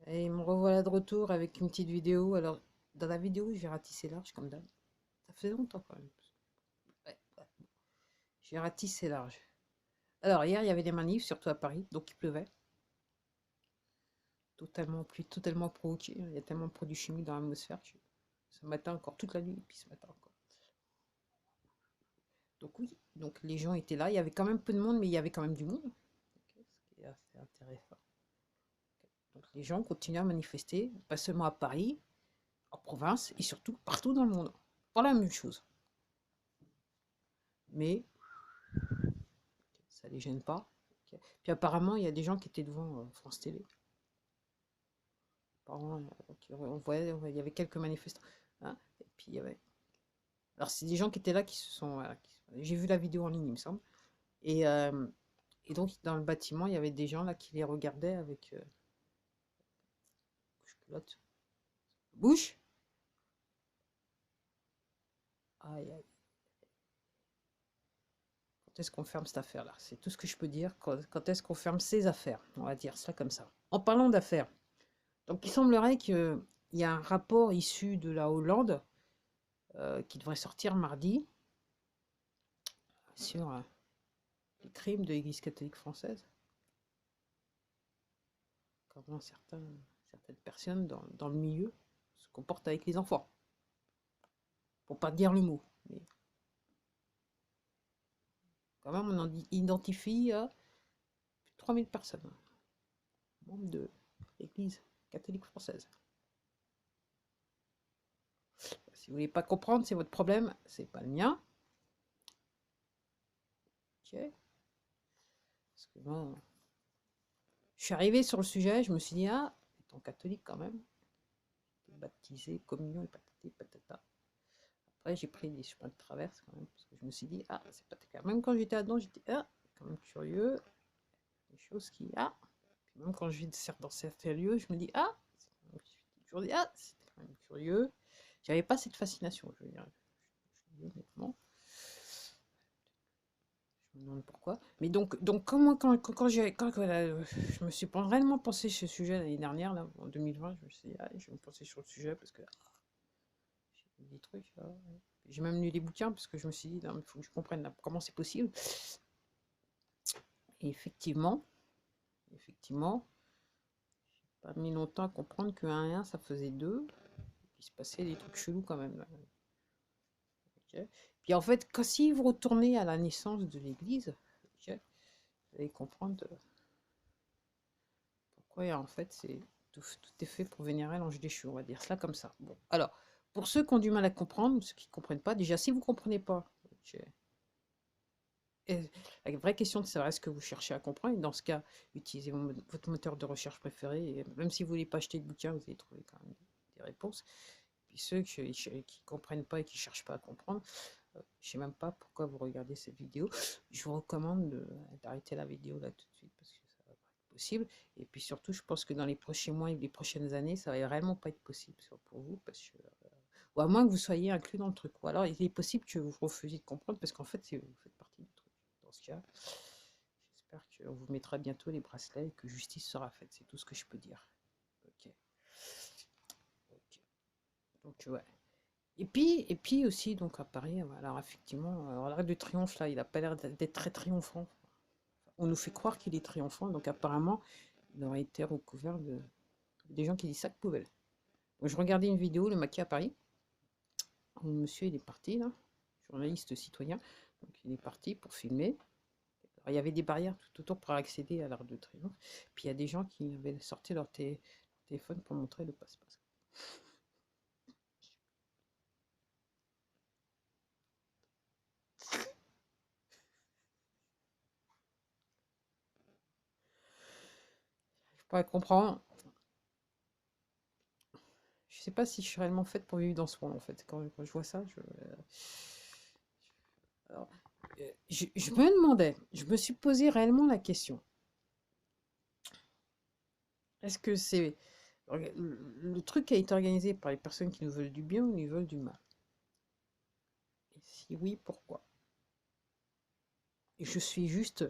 Et me revoilà de retour avec une petite vidéo. Alors, dans la vidéo, j'ai ratissé large comme d'hab. Ça fait longtemps quand même. Ouais, ouais. J'ai ratissé large. Alors, hier, il y avait des manifs, surtout à Paris, donc il pleuvait. Totalement pluie, totalement provoqué. Il y a tellement de produits chimiques dans l'atmosphère. Ce matin encore, toute la nuit, et puis ce matin encore. Donc oui, donc les gens étaient là. Il y avait quand même peu de monde, mais il y avait quand même du monde. Ok, ce qui est assez intéressant. Donc les gens continuent à manifester, pas seulement à Paris, en province, et surtout partout dans le monde. Pas la même chose. Mais ça les gêne pas. Ok. Puis apparemment, il y a des gens qui étaient devant France Télé. Apparemment, il y avait quelques manifestants. Hein. Et puis il y avait. Alors c'est des gens qui étaient là qui se sont. Voilà, j'ai vu la vidéo en ligne, il me semble. Et, euh, et donc dans le bâtiment, il y avait des gens là qui les regardaient avec culotte. Bouche. Aïe, aïe. Quand est-ce qu'on ferme cette affaire-là? C'est tout ce que je peux dire. Quand est-ce qu'on ferme ces affaires? On va dire ça comme ça. En parlant d'affaires. Donc il semblerait qu'il y a un rapport issu de la Hollande qui devrait sortir mardi sur les crimes de l'Église catholique française. Comment certaines personnes dans le milieu se comportent avec les enfants. Pour pas dire le mot. Mais quand même, on en identifie plus de 3000 personnes, membres de l'Église catholique française. Si vous voulez pas comprendre, c'est votre problème, c'est pas le mien. Ok. Parce que bon, je suis arrivée sur le sujet, je me suis dit, ah, étant catholique quand même, baptisé, communion et patati patata. Après, j'ai pris des chemins de traverse quand même, parce que je me suis dit, ah, c'est pas clair. Même quand j'étais là-dedans, j'étais, ah, quand même curieux. Des choses qui, ah, puis même quand je vis dans certains lieux, je me dis, ah, je me suis toujours dit, ah, c'est quand même curieux. J'avais pas cette fascination, je veux dire, je dis honnêtement. Je me demande pourquoi. Mais donc comment, voilà, je me suis réellement pensé sur ce sujet l'année dernière, là, en 2020, je me suis dit, ah, je vais me penser sur le sujet parce que j'ai vu des trucs. Là. J'ai même lu des bouquins parce que je me suis dit, il faut que je comprenne là, comment c'est possible. Et effectivement, pas mis longtemps à comprendre que 1 et 1, ça faisait 2. Il se passait des trucs chelous quand même. Là. Ok. Puis en fait, si vous retournez à la naissance de l'Église, ok, vous allez comprendre pourquoi en fait tout est fait pour vénérer l'ange déchu, on va dire cela comme ça. Bon, alors, pour ceux qui ont du mal à comprendre, ceux qui ne comprennent pas, déjà si vous ne comprenez pas, ok, et la vraie question de savoir est-ce que vous cherchez à comprendre, et dans ce cas, utilisez votre moteur de recherche préféré, et même si vous ne voulez pas acheter de bouquin, vous allez trouver quand même des réponses. Puis ceux qui ne comprennent pas et qui ne cherchent pas à comprendre, je ne sais même pas pourquoi vous regardez cette vidéo. Je vous recommande d'arrêter la vidéo là tout de suite parce que ça va pas être possible. Et puis surtout, je pense que dans les prochains mois et les prochaines années, ça va vraiment pas être possible pour vous parce que, ou à moins que vous soyez inclus dans le truc. Ou alors, il est possible que vous refusiez de comprendre parce qu'en fait, vous faites partie du truc. Dans ce cas, j'espère qu'on vous mettra bientôt les bracelets et que justice sera faite. C'est tout ce que je peux dire. Ok. Ok. Donc, ouais. Et puis aussi, donc à Paris, alors effectivement, alors, l'Arc de Triomphe, là, il n'a pas l'air d'être très triomphant. On nous fait croire qu'il est triomphant, donc apparemment, il aurait été recouvert de des gens qui disent sac poubelle. Donc, je regardais une vidéo, le maquis à Paris, où le monsieur, il est parti, là, journaliste citoyen, donc il est parti pour filmer. Alors, il y avait des barrières tout autour pour accéder à l'Arc de Triomphe, puis il y a des gens qui avaient sorti leur téléphone pour montrer le passe-passe. Je pourrais comprendre. Je sais pas si je suis réellement faite pour vivre dans ce monde, en fait. Quand je vois ça, alors, je me demandais, je me suis posé réellement la question. Est-ce que c'est le truc a été organisé par les personnes qui nous veulent du bien ou nous veulent du mal? Et si oui, pourquoi? Et je suis juste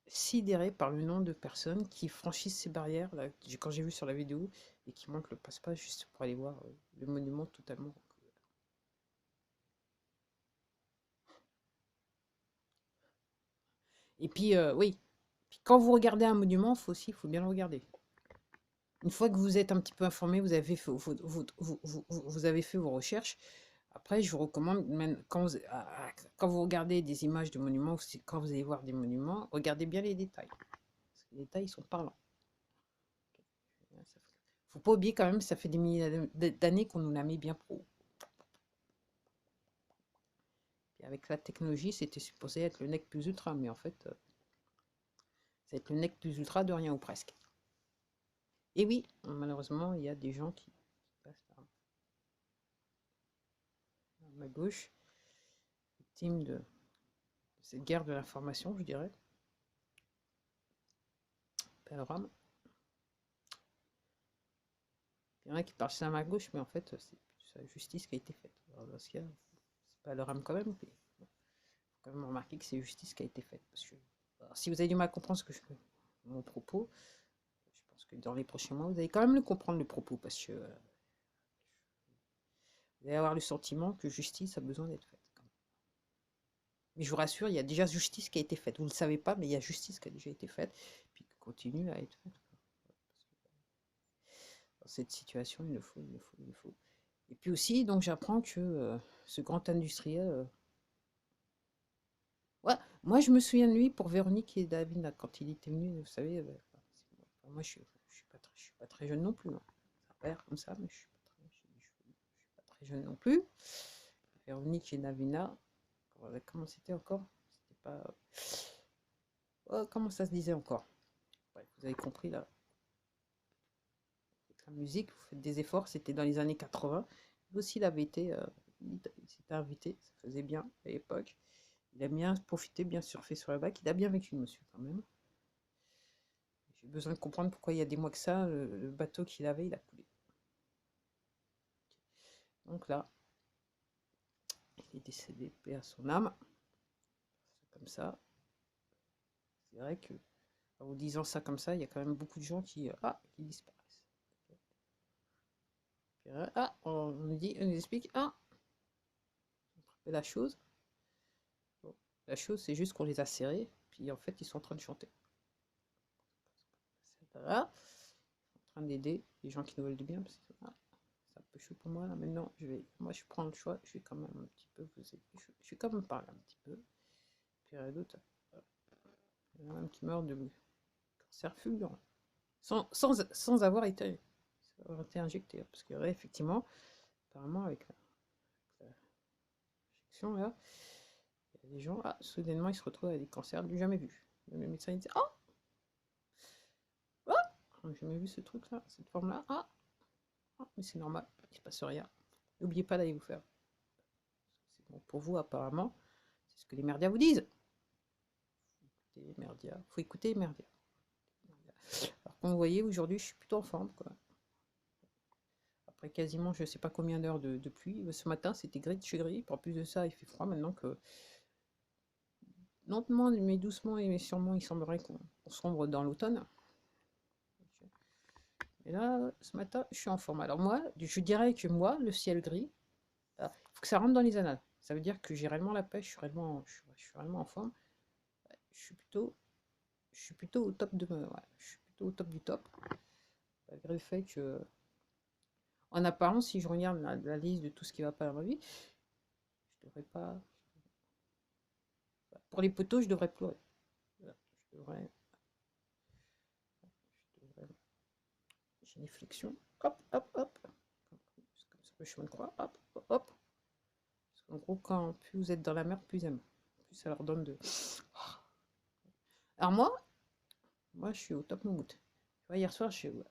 sidéré par le nombre de personnes qui franchissent ces barrières, là, quand j'ai vu sur la vidéo, et qui montent le passe-passe juste pour aller voir le monument totalement. Et puis, oui, puis quand vous regardez un monument, faut bien le regarder. Une fois que vous êtes un petit peu informé, vous avez fait vos recherches. Après, je vous recommande, même quand vous regardez des images de monuments, quand vous allez voir des monuments, regardez bien les détails. Parce que les détails sont parlants. Faut pas oublier quand même, ça fait des milliers d'années qu'on nous l'a mis bien pro. Et avec la technologie, c'était supposé être le nec plus ultra, mais en fait, c'est être le nec plus ultra de rien ou presque. Et oui, malheureusement, il y a des gens qui passent par ma gauche, victimes de cette guerre de l'information, je dirais. Panorama. Il y en a qui parlent ça à ma gauche, mais en fait, c'est la justice qui a été faite. Alors, dans ce cas, c'est pas leur âme quand même. Il faut quand même remarquer que c'est justice qui a été faite. Parce que, alors, si vous avez du mal à comprendre mon propos, je pense que dans les prochains mois, vous allez quand même le comprendre, le propos, parce que vous allez avoir le sentiment que justice a besoin d'être faite. Mais je vous rassure, il y a déjà justice qui a été faite. Vous ne le savez pas, mais il y a justice qui a déjà été faite, puis qui continue à être faite. Dans cette situation, il le faut, il le faut, il le faut. Et puis aussi, donc j'apprends que ce grand industriel. Ouais, moi je me souviens de lui pour Véronique et David, quand il était venu, vous savez. Moi je suis pas très jeune non plus. Hein. Ça a l'air comme ça, mais je suis pas très jeune non plus. Véronique et Davina, comment c'était encore? C'était pas. Oh, comment ça se disait encore? Ouais, vous avez compris là. La musique, vous faites des efforts, c'était dans les années 80. Lui aussi, il s'était invité, ça faisait bien à l'époque. Il a bien profité, bien surfé sur la bague. Il a bien vécu, le monsieur, quand même. J'ai besoin de comprendre pourquoi il y a des mois que ça, le bateau qu'il avait, il a coulé. Donc là, il est décédé, paix à son âme. C'est comme ça. C'est vrai que, en vous disant ça comme ça, il y a quand même beaucoup de gens qui disparaissent. Puis, on nous explique, la chose. Bon, la chose, c'est juste qu'on les a serrés, puis en fait, ils sont en train de chanter. Voilà. En train d'aider les gens qui nous veulent du bien, parce que c'est un peu chaud pour moi là. Maintenant, moi, je prends le choix. Je vais quand même un petit peu vous aider. Je vais quand même parler un petit peu. Puis il y en a d'autres. Il y en a un qui meurt de cancer fulgurant, sans avoir été injecté. Parce que effectivement, apparemment, avec l'injection là, il y a des gens, soudainement, ils se retrouvent avec des cancers du jamais vu. Même les médecins ils disent, j'ai jamais vu ce truc là, cette forme là. Mais c'est normal, il se passe rien. N'oubliez pas d'aller vous faire. C'est bon pour vous, apparemment. C'est ce que les merdias vous disent. Faut écouter les merdias. Alors, comme vous voyez, aujourd'hui, je suis plutôt en forme, quoi. Après quasiment, je sais pas combien d'heures de pluie. Ce matin, c'était gris de chez gris. En plus de ça, il fait froid maintenant que lentement, mais doucement et sûrement, il semblerait qu'on sombre dans l'automne. Et là, ce matin, je suis en forme. Alors moi, je dirais que moi, le ciel gris, il faut que ça rentre dans les annales. Ça veut dire que j'ai réellement la pêche, je suis réellement en forme. Je suis plutôt, je suis plutôt au top je suis plutôt au top du top. Malgré le fait que, en apparence, si je regarde la liste de tout ce qui va pas dans ma vie, je devrais pas. Pour les poteaux, je devrais pleurer. Voilà, je devrais, j'ai une flexion. Hop, hop, hop. Comme ça, le chemin de croix. Hop, hop, hop. Parce qu'en gros, plus vous êtes dans la merde, plus ils aiment. Plus ça leur donne de. Alors moi, je suis au top mood. Hier soir, j'avais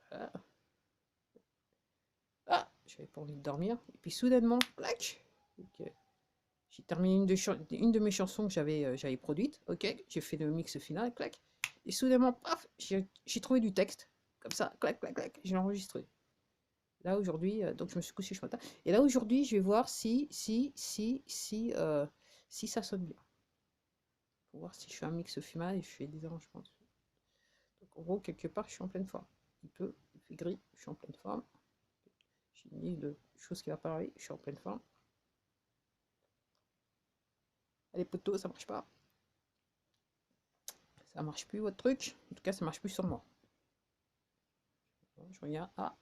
pas envie de dormir. Et puis soudainement, clac, ok. J'ai terminé une de mes chansons que j'avais produite. Ok, j'ai fait le mix final, clac. Et soudainement, paf, j'ai trouvé du texte. Comme ça, clac, clac, clac, j'ai enregistré. Là aujourd'hui, donc je me suis couché ce matin. Et là aujourd'hui, je vais voir si ça sonne bien. Pour voir si je fais un mix fumage et je fais des arrangements. Donc, en gros, quelque part, je suis en pleine forme. Il fait gris, je suis en pleine forme. J'ai une liste de choses qui va pas arriver, je suis en pleine forme. Allez, poteaux, ça marche pas. Ça marche plus, votre truc. En tout cas, ça marche plus sur moi. Je regarde. Ah,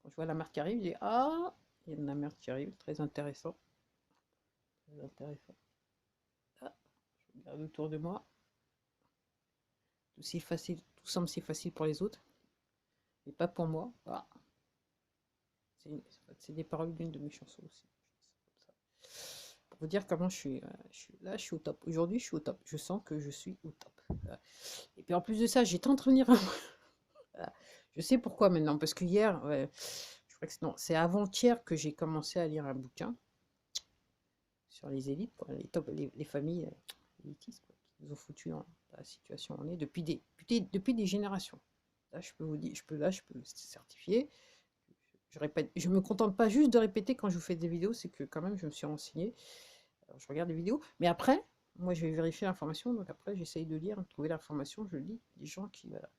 quand je vois la marque qui arrive, je dis ah, il y a de la merde qui arrive, très intéressant. Très intéressant. Ah, je regarde autour de moi. Tout si facile, tout semble si facile pour les autres, mais pas pour moi. Ah. C'est des paroles d'une de mes chansons aussi. Pour vous dire comment là, je suis au top. Aujourd'hui, je suis au top. Je sens que je suis au top. Voilà. Et puis en plus de ça, j'étais en train de lire. Voilà. Je sais pourquoi maintenant, parce que hier, ouais, je crois que c'est avant-hier que j'ai commencé à lire un bouquin sur les élites, quoi, les familles élitistes, quoi, qui nous ont foutu dans la situation où on est depuis des générations. Là, je peux vous dire, je peux certifier. Je me contente pas juste de répéter quand je vous fais des vidéos, c'est que quand même je me suis renseignée. Alors, je regarde les vidéos, mais après, moi je vais vérifier l'information, donc après j'essaye de lire, de trouver l'information, je lis des gens qui, voilà.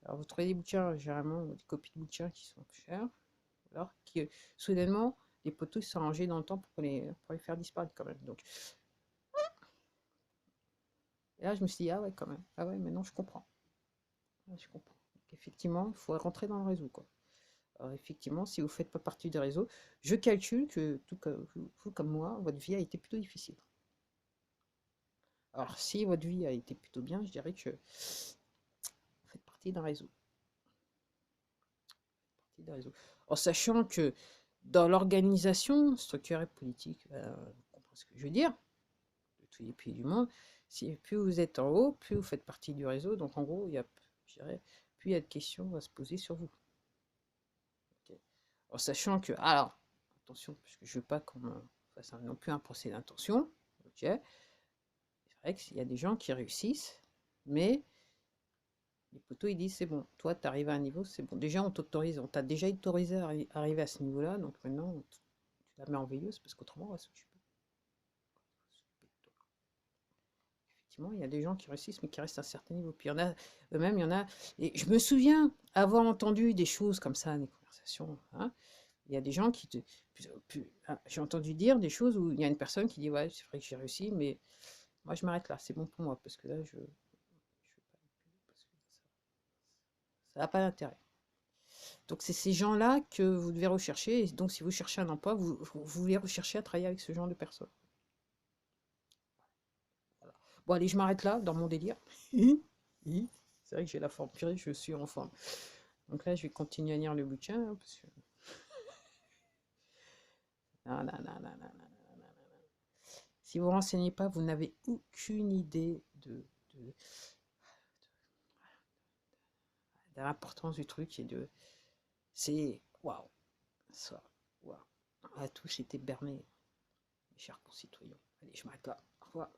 Alors vous trouvez des bouquins, généralement des copies de bouquins qui sont plus chères, alors qui soudainement les poteaux se sont rangés dans le temps pour les faire disparaître quand même. Donc et là je me suis dit ah ouais quand même, ah ouais maintenant je comprends. Ah, je comprends. Donc, effectivement, il faut rentrer dans le réseau quoi. Alors, effectivement, si vous ne faites pas partie du réseau, je calcule que tout comme vous comme moi, votre vie a été plutôt difficile. Alors, si votre vie a été plutôt bien, je dirais que vous faites partie d'un réseau. En sachant que dans l'organisation structurelle politique, vous comprenez ce que je veux dire, de tous les pays du monde, plus vous êtes en haut, plus vous faites partie du réseau. Donc, en gros, je dirais, plus il y a de questions à se poser sur vous. Okay. En sachant que, alors, attention, parce que je ne veux pas qu'on me fasse non plus un procès d'intention. Ok. C'est vrai qu'il y a des gens qui réussissent, mais les poteaux, ils disent c'est bon, toi, tu arrives à un niveau, c'est bon. Déjà, on t'autorise, on t'a déjà autorisé à arriver à ce niveau-là, donc maintenant, tu la mets en veilleuse parce qu'autrement, on va s'occuper. Effectivement, il y a des gens qui réussissent, mais qui restent à un certain niveau. Puis il y en a, eux-mêmes, il y en a. Et je me souviens avoir entendu des choses comme ça, des conversations. Hein, il y a des gens qui te. J'ai entendu dire des choses où il y a une personne qui dit ouais, c'est vrai que j'ai réussi, mais moi, je m'arrête là, c'est bon pour moi, parce que là, je parce que ça n'a pas d'intérêt. Donc, c'est ces gens-là que vous devez rechercher. Et donc, si vous cherchez un emploi, vous voulez rechercher à travailler avec ce genre de personnes. Voilà. Bon, allez, je m'arrête là dans mon délire. C'est vrai que j'ai la forme purée, je suis en forme. Donc là, je vais continuer à lire le bouquin. Hein, parce que... non, non, non, non, non, non, non. Si vous ne renseignez pas, vous n'avez aucune idée de l'importance du truc et de. C'est. Waouh! Ça. Waouh! On a tous été bernés, mes chers concitoyens. Allez, je m'arrête là. Au revoir.